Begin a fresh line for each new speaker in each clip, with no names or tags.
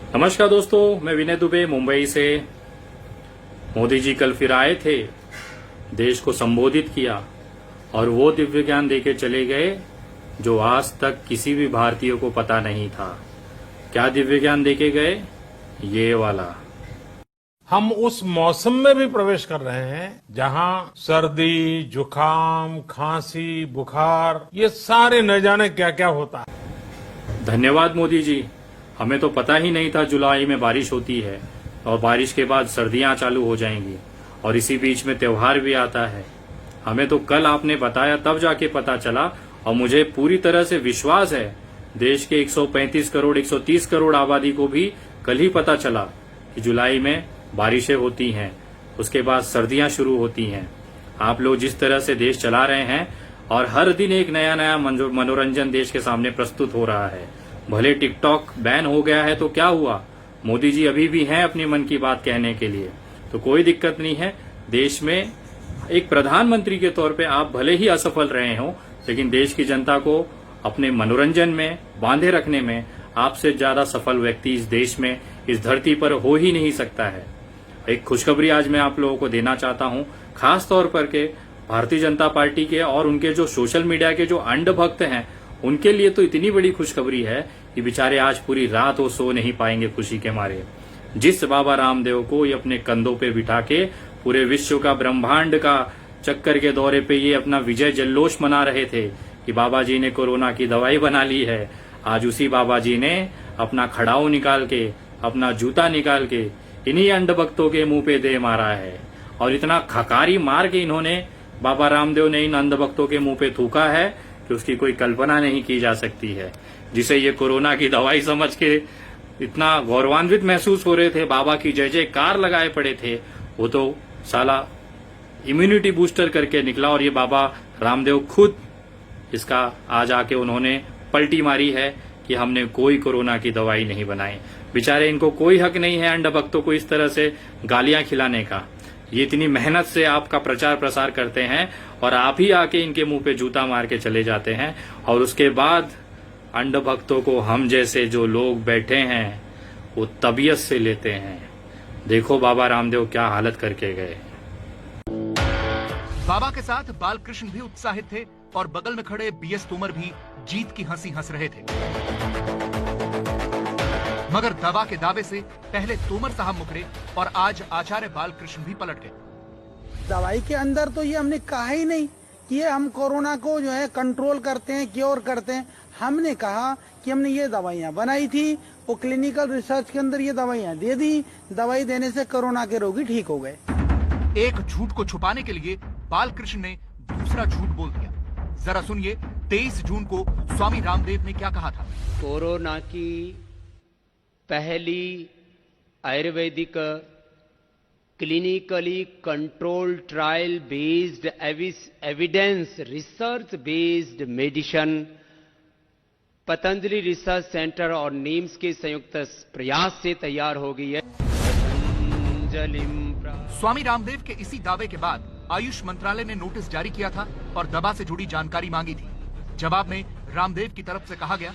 नमस्कार दोस्तों, मैं विनय दुबे मुंबई से। मोदी जी कल फिर आए थे, देश को संबोधित किया और वो दिव्य ज्ञान देके चले गए जो आज तक किसी भी भारतीय को पता नहीं था। क्या दिव्य ज्ञान देके गए? ये वाला।
हम उस मौसम में भी प्रवेश कर रहे हैं जहां सर्दी, जुकाम, खांसी, बुखार, ये सारे न जाने क्या क्या होता है।
धन्यवाद मोदी जी। हमें तो पता ही नहीं था जुलाई में बारिश होती है और बारिश के बाद सर्दियां चालू हो जाएंगी और इसी बीच में त्योहार भी आता है। हमें तो कल आपने बताया तब जाके पता चला और मुझे पूरी तरह से विश्वास है देश के 135 करोड़ 130 करोड़ आबादी को भी कल ही पता चला कि जुलाई में बारिशें होती हैं, उसके बाद सर्दियां शुरू होती हैं। आप लोग जिस तरह से देश चला रहे हैं और हर दिन एक नया नया मनोरंजन देश के सामने प्रस्तुत हो रहा है। भले टिकटॉक बैन हो गया है तो क्या हुआ, मोदी जी अभी भी हैं अपनी मन की बात कहने के लिए, तो कोई दिक्कत नहीं है। देश में एक प्रधानमंत्री के तौर पे आप भले ही असफल रहे हो, लेकिन देश की जनता को अपने मनोरंजन में बांधे रखने में आपसे ज्यादा सफल व्यक्ति इस देश में, इस धरती पर हो ही नहीं सकता है। एक खुशखबरी आज मैं आप लोगों को देना चाहता हूं, खास तौर पर के भारतीय जनता पार्टी के और उनके जो सोशल मीडिया के जो अंध भक्त हैं, उनके लिए तो इतनी बड़ी खुशखबरी है कि बेचारे आज पूरी रात वो सो नहीं पाएंगे खुशी के मारे। जिस बाबा रामदेव को ये अपने कंधों पे बिठा के पूरे विश्व का, ब्रह्मांड का चक्कर के दौरे पे ये अपना विजय जल्लोष मना रहे थे कि बाबा जी ने कोरोना की दवाई बना ली है, आज उसी बाबा जी ने अपना खड़ाऊ निकाल के, अपना जूता निकाल के इन्हीं अंध भक्तों के मुंह पे दे मारा है। और इतना खकारी मार के इन्होंने, बाबा रामदेव ने इन अंध भक्तों के मुंह पे थूका है कि उसकी कोई कल्पना नहीं की जा सकती है। जिसे ये कोरोना की दवाई समझ के इतना गौरवान्वित महसूस हो रहे थे, बाबा की जय जयकार लगाए पड़े थे, वो तो साला इम्यूनिटी बूस्टर करके निकला। और ये बाबा रामदेव खुद इसका आज आके उन्होंने पलटी मारी है कि हमने कोई कोरोना की दवाई नहीं बनाई। बेचारे इनको कोई हक नहीं है अंध भक्तों को इस तरह से गालियां खिलाने का। ये इतनी मेहनत से आपका प्रचार प्रसार करते हैं और आप ही आके इनके मुंह पे जूता मार के चले जाते हैं और उसके बाद अंध भक्तों को हम जैसे जो लोग बैठे हैं वो तबीयत से लेते हैं। देखो बाबा रामदेव क्या हालत करके गए।
बाबा के साथ बालकृष्ण भी उत्साहित थे और बगल में खड़े बीएस तोमर भी जीत की हंसी हंस रहे थे। मगर दवा के दावे से पहले तोमर साहब मुकरे और आज आचार्य बालकृष्ण भी पलट गए।
दवाई के अंदर तो ये हमने कहा ही नहीं कि ये हम कोरोना को जो है कंट्रोल करते हैं, क्योर करते हैं। हमने कहा कि हमने ये दवाइयां बनाई थी, वो क्लिनिकल रिसर्च के अंदर ये दवाइयां दे दी, दवाई देने से कोरोना के रोगी ठीक हो गए।
एक झूठ को छुपाने के लिए बालकृष्ण ने दूसरा झूठ बोल दिया। जरा सुनिए 23 जून को स्वामी रामदेव ने क्या कहा था।
कोरोना की पहली Ayurvedic clinically control trial based evidence research based medicine Patanjali research centre और नीम्स के संयुक्त प्रयास से तैयार हो गई है।
स्वामी रामदेव के इसी दावे के बाद आयुष मंत्रालय ने नोटिस जारी किया था और दवा से जुड़ी जानकारी मांगी थी। जवाब में रामदेव की तरफ से कहा गया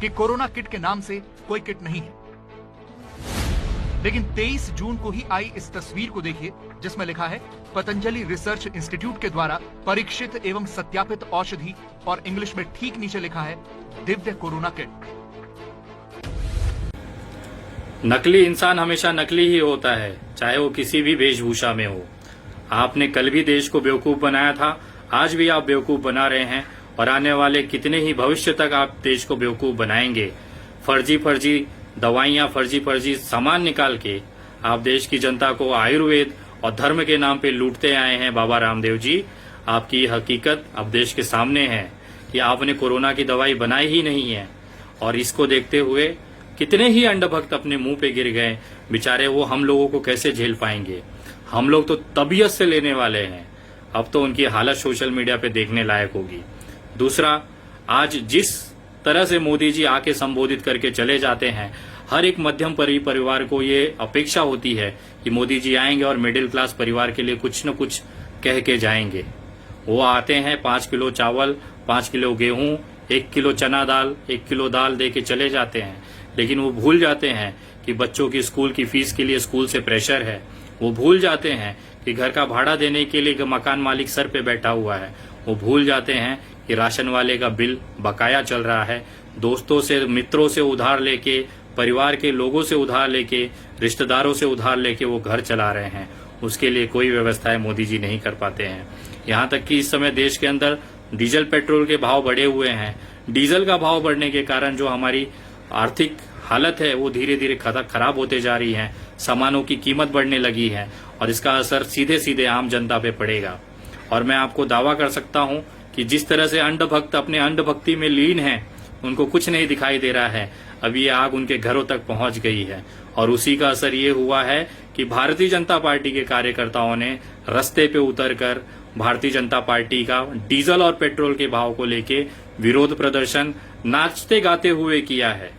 कि कोरोना किट के नाम से कोई किट नहीं है। लेकिन 23 जून को ही आई इस तस्वीर को देखिए जिसमें लिखा है पतंजलि रिसर्च इंस्टीट्यूट के द्वारा परीक्षित एवं सत्यापित औषधि और इंग्लिश में ठीक नीचे लिखा है दिव्य कोरोना किट।
नकली इंसान हमेशा नकली ही होता है, चाहे वो किसी भी वेशभूषा में हो। आपने कल भी देश को बेवकूफ बनाया था, आज भी आप बेवकूफ बना रहे हैं और आने वाले कितने ही भविष्य तक आप देश को बेवकूफ बनाएंगे। फर्जी दवाइयां, फर्जी सामान निकाल के आप देश की जनता को आयुर्वेद और धर्म के नाम पे लूटते आए हैं। बाबा रामदेव जी, आपकी हकीकत अब देश के सामने है कि आपने कोरोना की दवाई बनाई ही नहीं है। और इसको देखते हुए कितने ही अंध भक्त अपने मुंह पे गिर गए, बेचारे वो हम लोगों को कैसे झेल पाएंगे। हम लोग तो तबीयत से लेने वाले हैं। अब तो उनकी हालत सोशल मीडिया पे देखने लायक होगी। दूसरा, आज जिस तरह से मोदी जी आके संबोधित करके चले जाते हैं, हर एक मध्यम परिवार को ये अपेक्षा होती है कि मोदी जी आएंगे और मिडिल क्लास परिवार के लिए कुछ न कुछ कह के जाएंगे। वो आते हैं 5 किलो चावल, 5 किलो गेहूं, 1 किलो चना दाल, 1 किलो दाल दे के चले जाते हैं। लेकिन वो भूल जाते हैं कि बच्चों की स्कूल की फीस के लिए स्कूल से प्रेशर है। वो भूल जाते हैं कि घर का भाड़ा देने के लिए मकान मालिक सर पे बैठा हुआ है। वो भूल जाते हैं कि राशन वाले का बिल बकाया चल रहा है। दोस्तों से, मित्रों से उधार लेके, परिवार के लोगों से उधार लेके, रिश्तेदारों से उधार लेके वो घर चला रहे हैं। उसके लिए कोई व्यवस्थाएं मोदी जी नहीं कर पाते हैं। यहाँ तक कि इस समय देश के अंदर डीजल पेट्रोल के भाव बढ़े हुए हैं। डीजल का भाव बढ़ने के कारण जो हमारी आर्थिक हालत है वो धीरे धीरे खराब होते जा रही है। सामानों की कीमत बढ़ने लगी है और इसका असर सीधे सीधे आम जनता पे पड़ेगा। और मैं आपको दावा कर सकता हूं कि जिस तरह से अंधभक्त अपने अंधभक्ति में लीन हैं, उनको कुछ नहीं दिखाई दे रहा है। अभी ये आग उनके घरों तक पहुंच गई है और उसी का असर ये हुआ है कि भारतीय जनता पार्टी के कार्यकर्ताओं ने रस्ते पे उतरकर भारतीय जनता पार्टी का डीजल और पेट्रोल के भाव को लेके विरोध प्रदर्शन नाचते गाते हुए किया है।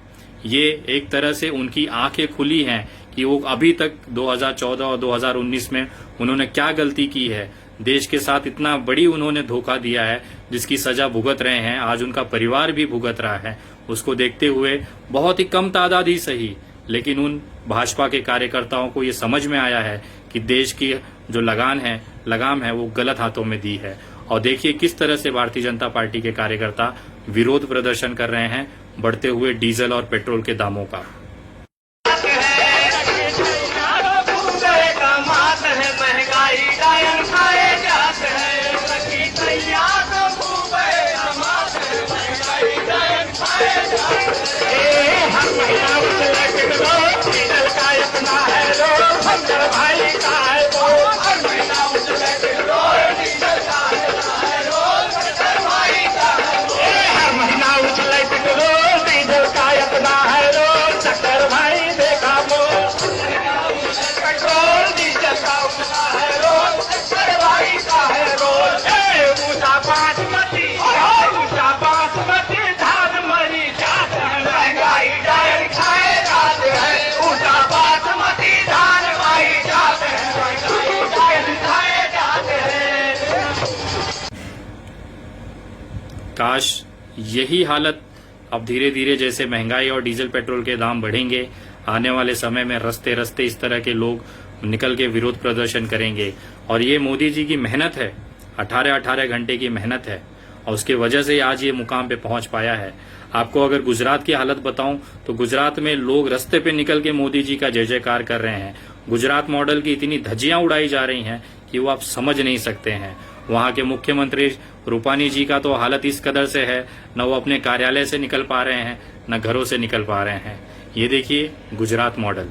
ये एक तरह से उनकी आंखें खुली हैं कि वो अभी तक 2014 और 2019 में उन्होंने क्या गलती की है। देश के साथ इतना बड़ी उन्होंने धोखा दिया है जिसकी सजा भुगत रहे हैं। आज उनका परिवार भी भुगत रहा है। उसको देखते हुए बहुत ही कम तादाद ही सही, लेकिन उन भाजपा के कार्यकर्ताओं को ये समझ में आया है कि देश की जो लगाम है वो गलत हाथों में दी है। और देखिए किस तरह से भारतीय जनता पार्टी के कार्यकर्ता विरोध प्रदर्शन कर रहे हैं बढ़ते हुए डीजल और पेट्रोल के दामों का। काश यही हालत अब धीरे धीरे जैसे महंगाई और डीजल पेट्रोल के दाम बढ़ेंगे, आने वाले समय में रस्ते रस्ते इस तरह के लोग निकल के विरोध प्रदर्शन करेंगे। और ये मोदी जी की मेहनत है, 18-18 घंटे की मेहनत है और उसके वजह से आज ये मुकाम पे पहुंच पाया है। आपको अगर गुजरात की हालत बताऊं तो गुजरात में लोग रस्ते पे निकल के मोदी जी का जय जयकार कर रहे हैं। गुजरात मॉडल की इतनी धज्जियां उड़ाई जा रही हैं कि वो आप समझ नहीं सकते हैं। वहां के मुख्यमंत्री रूपानी जी का तो हालत इस कदर से है, न वो अपने कार्यालय से निकल पा रहे हैं न घरों से निकल पा रहे हैं। ये देखिए गुजरात मॉडल।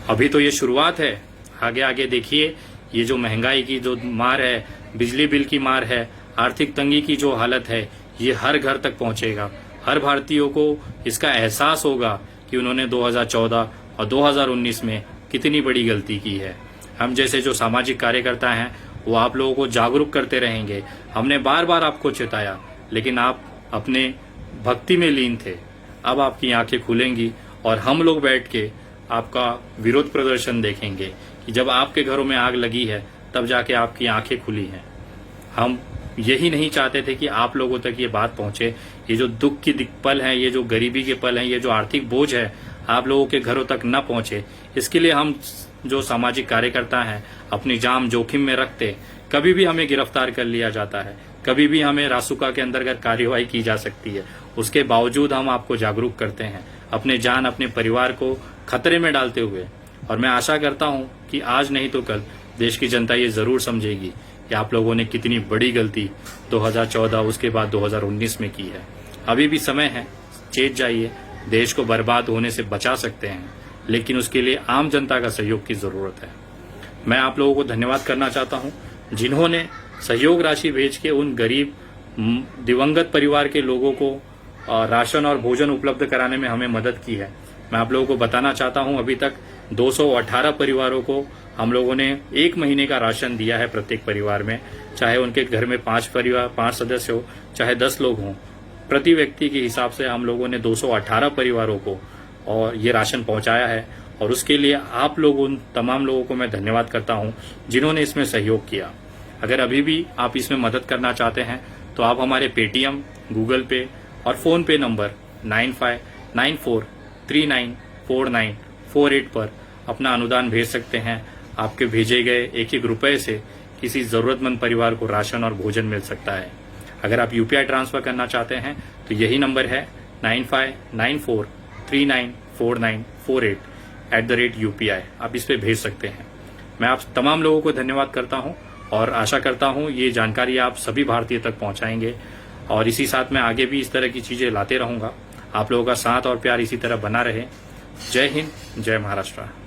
अभी तो ये शुरुआत है, आगे आगे देखिए ये जो महंगाई की जो मार है, बिजली बिल की मार है, आर्थिक तंगी की जो हालत है, ये हर घर तक पहुंचेगा। हर भारतीयों को इसका एहसास होगा कि उन्होंने 2014 और 2019 में कितनी बड़ी गलती की है। हम जैसे जो सामाजिक कार्यकर्ता हैं वो आप लोगों को जागरूक करते रहेंगे। हमने बार बार आपको चेताया, लेकिन आप अपने भक्ति में लीन थे। अब आपकी आंखें खुलेंगी और हम लोग बैठ के आपका विरोध प्रदर्शन देखेंगे कि जब आपके घरों में आग लगी है तब जाके आपकी आंखें खुली हैं। हम यही नहीं चाहते थे कि आप लोगों तक ये बात पहुंचे। ये जो दुख की पल हैं, ये जो गरीबी के पल हैं, ये जो आर्थिक बोझ है, आप लोगों के घरों तक न पहुंचे। इसके लिए हम जो सामाजिक कार्यकर्ता हैं अपनी जान जोखिम में रखते, कभी भी हमें गिरफ्तार कर लिया जाता है, कभी भी हमें रासुका के अंतर्गत कार्यवाही की जा सकती है। उसके बावजूद हम आपको जागरूक करते हैं, अपने जान अपने परिवार को खतरे में डालते हुए। और मैं आशा करता हूं कि आज नहीं तो कल देश की जनता ये जरूर समझेगी कि आप लोगों ने कितनी बड़ी गलती 2014 उसके बाद 2019 में की है। अभी भी समय है, चेत जाइए, देश को बर्बाद होने से बचा सकते हैं, लेकिन उसके लिए आम जनता का सहयोग की जरूरत है। मैं आप लोगों को धन्यवाद करना चाहता हूं जिन्होंने सहयोग राशि भेज के उन गरीब दिवंगत परिवार के लोगों को राशन और भोजन उपलब्ध कराने में हमें मदद की है। मैं आप लोगों को बताना चाहता हूं अभी तक 218 परिवारों को हम लोगों ने 1 महीने का राशन दिया है प्रत्येक परिवार में, चाहे उनके घर में 5 सदस्य हो, चाहे 10 लोग हों। प्रति व्यक्ति के हिसाब से हम लोगों ने 218 परिवारों को और ये राशन पहुंचाया है, और उसके लिए आप लोग, उन तमाम लोगों को मैं धन्यवाद करता हूं जिन्होंने इसमें सहयोग किया। अगर अभी भी आप इसमें मदद करना चाहते हैं तो आप हमारे पेटीएम, गूगल पे और फोन पे नंबर 9594394948 पर अपना अनुदान भेज सकते हैं। आपके भेजे गए एक एक रुपए से किसी जरूरतमंद परिवार को राशन और भोजन मिल सकता है। अगर आप यूपीआई ट्रांसफर करना चाहते हैं तो यही नंबर है 9594394948 UPI। आप इस पे भेज सकते हैं। मैं आप तमाम लोगों को धन्यवाद करता हूं और आशा करता हूं ये जानकारी आप सभी भारतीय तक पहुंचाएंगे, और इसी साथ में आगे भी इस तरह की चीजें लाते रहूंगा। आप लोगों का साथ और प्यार इसी तरह बना रहे। जय हिंद, जय महाराष्ट्र।